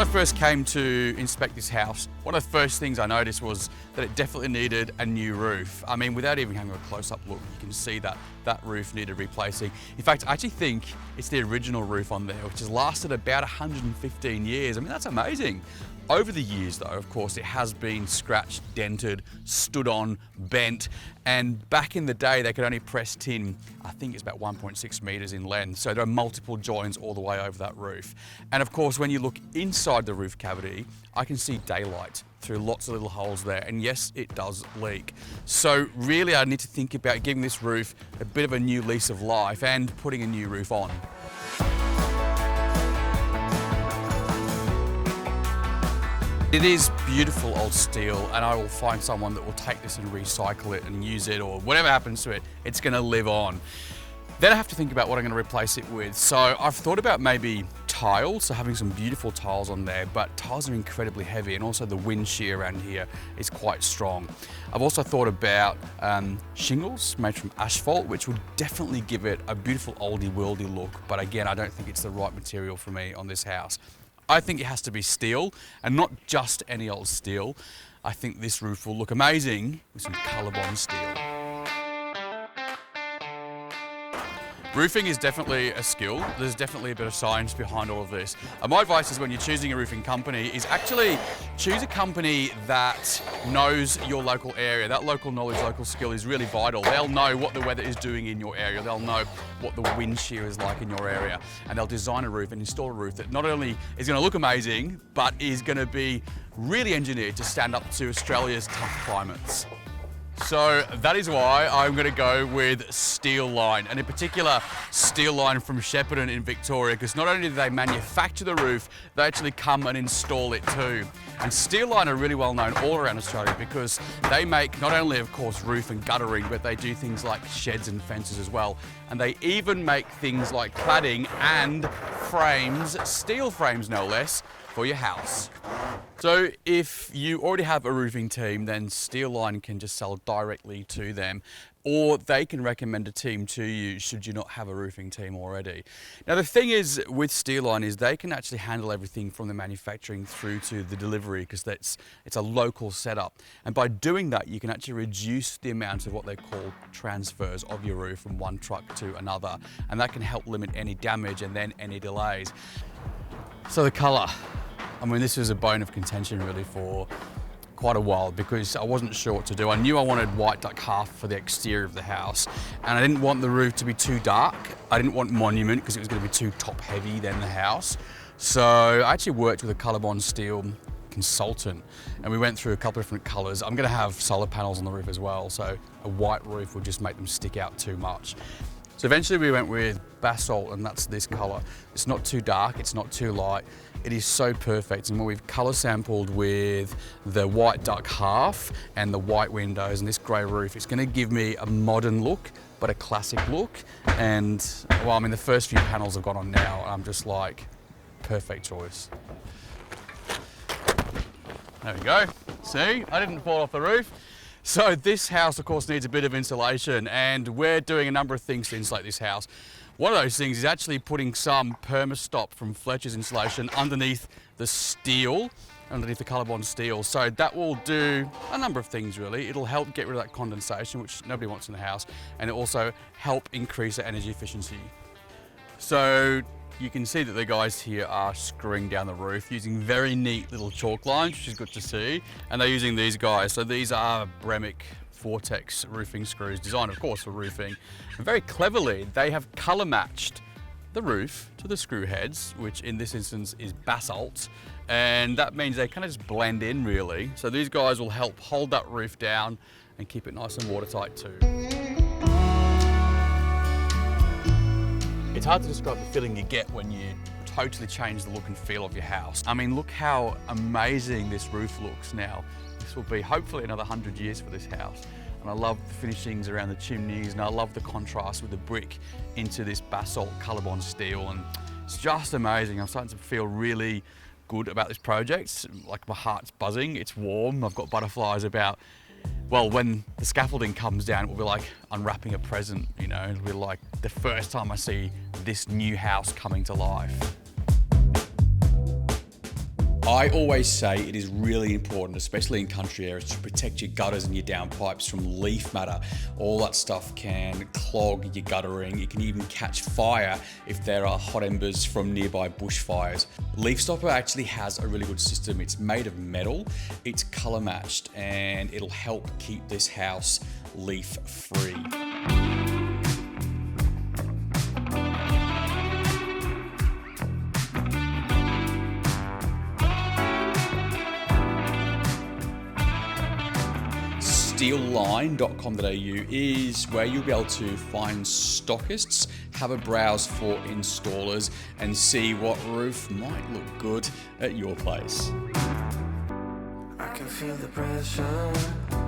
first came to inspect this house, one of the first things I noticed was that it definitely needed a new roof. I mean, without even having a close-up look, you can see that that roof needed replacing. In fact, I actually think it's the original roof on there, which has lasted about 115 years. I mean, that's amazing. Over the years though, of course, it has been scratched, dented, stood on, bent, and back in the day they could only press tin, I think it's about 1.6 meters in length, so there are multiple joins all the way over that roof. And of course, when you look inside the roof cavity, I can see daylight through lots of little holes there, and yes, it does leak. So really I need to think about giving this roof a bit of a new lease of life and putting a new roof on. It is beautiful old steel, and I will find someone that will take this and recycle it and use it, or whatever happens to it, it's going to live on. Then I have to think about what I'm going to replace it with. So I've thought about maybe tiles, so having some beautiful tiles on there, but tiles are incredibly heavy, and also the wind shear around here is quite strong. I've also thought about shingles made from asphalt, which would definitely give it a beautiful oldie worldy look, but again, I don't think it's the right material for me on this house. I think it has to be steel, and not just any old steel. I think this roof will look amazing with some Colorbond steel. Roofing is definitely a skill. There's definitely a bit of science behind all of this. My advice is when you're choosing a roofing company is actually choose a company that knows your local area. That local knowledge, local skill is really vital. They'll know what the weather is doing in your area. They'll know what the wind shear is like in your area. And they'll design a roof and install a roof that not only is going to look amazing, but is going to be really engineered to stand up to Australia's tough climates. So that is why I'm going to go with Steeline, and in particular Steeline from Shepparton in Victoria, because not only do they manufacture the roof, they actually come and install it too. And Steeline are really well known all around Australia because they make not only of course roof and guttering, but they do things like sheds and fences as well. And they even make things like cladding and frames, steel frames no less, for your house. So if you already have a roofing team, then Steeline can just sell directly to them, or they can recommend a team to you should you not have a roofing team already. Now the thing is with Steeline is they can actually handle everything from the manufacturing through to the delivery, because it's a local setup. And by doing that, you can actually reduce the amount of what they call transfers of your roof from one truck to another, and that can help limit any damage and then any delays. So the colour. I mean, this was a bone of contention really for quite a while because I wasn't sure what to do. I knew I wanted white duck half for the exterior of the house, and I didn't want the roof to be too dark. I didn't want monument because it was going to be too top heavy than the house. So I actually worked with a Colorbond steel consultant, and we went through a couple of different colours. I'm going to have solar panels on the roof as well, so a white roof would just make them stick out too much. So eventually we went with Basalt, and that's this colour. It's not too dark, it's not too light. It is so perfect, and when we've colour sampled with the white duck half and the white windows and this grey roof, it's going to give me a modern look, but a classic look. And well, I mean, the first few panels have gone on now, and I'm just like, perfect choice. There we go. See, I didn't fall off the roof. So this house, of course, needs a bit of insulation, and we're doing a number of things to insulate this house. One of those things is actually putting some Permastop from Fletcher's insulation underneath the steel, underneath the Colorbond steel. So that will do a number of things really. It'll help get rid of that condensation, which nobody wants in the house, and it'll also help increase the energy efficiency. So you can see that the guys here are screwing down the roof using very neat little chalk lines, which is good to see. And they're using these guys. So these are Bremic Vortex roofing screws, designed of course for roofing. And very cleverly, they have colour matched the roof to the screw heads, which in this instance is Basalt. And that means they kind of just blend in really. So these guys will help hold that roof down and keep it nice and watertight too. It's hard to describe the feeling you get when you totally change the look and feel of your house. I mean, look how amazing this roof looks now. This will be hopefully another 100 years for this house. And I love the finishings around the chimneys, and I love the contrast with the brick into this Basalt Colorbond steel, and it's just amazing. I'm starting to feel really good about this project. Like my heart's buzzing, it's warm, I've got butterflies about, well, when the scaffolding comes down, it will be like unwrapping a present, you know, it'll be like the first time I see this new house coming to life. I always say it is really important, especially in country areas, to protect your gutters and your downpipes from leaf matter. All that stuff can clog your guttering. It can even catch fire if there are hot embers from nearby bushfires. Leaf Stopper actually has a really good system. It's made of metal, it's color matched, and it'll help keep this house leaf free. Steeline.com.au is where you'll be able to find stockists, have a browse for installers, and see what roof might look good at your place. I can feel the pressure.